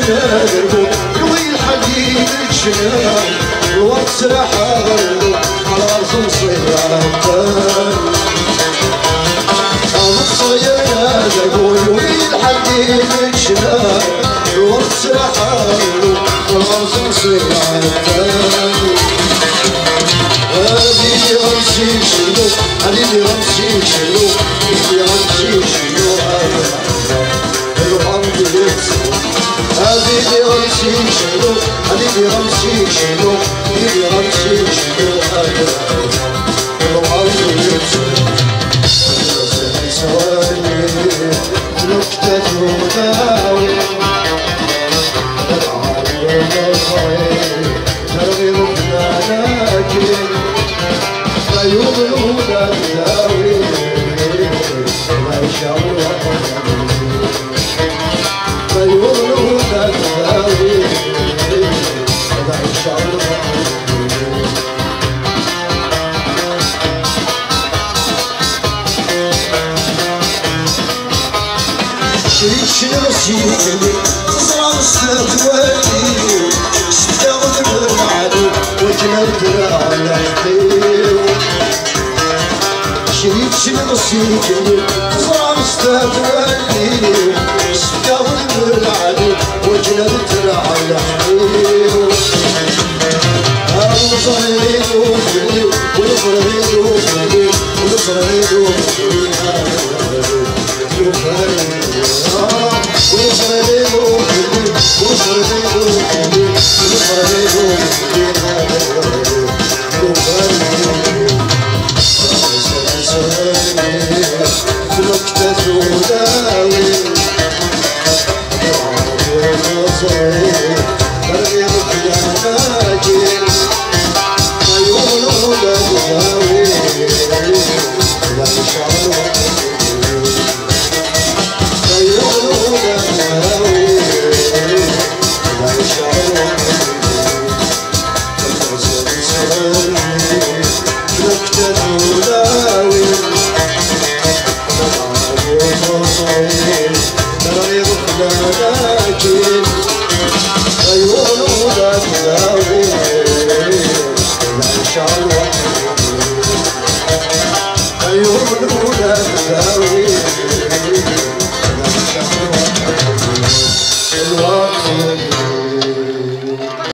نادركم قوي الحديد الجنان الوقت راح اغرقو على ارض مصيراتان الصيا نادركم قوي الحديد الجنان الوقت راح اغرقو على ارض مصيراتان هذه غمسي شنو هذه غمسي شنو هذه غمسي شنو هذه غمسي شنو هذه غمسي شنو هذه غمسي شنو ثواني نكتة وداوي ترغب لكن لا يغلون الداوي لا يشعر لا يغلون الداوي لا يشعر شريك شنغسيني صار استثواني استغذب العدو وجنبت على حقيو شريك شنغسيني صار استثواني استغذب العدو وجنبت على حقيو ونصريد وفلي ونصريد وفلي ونصريد وفلي أيوه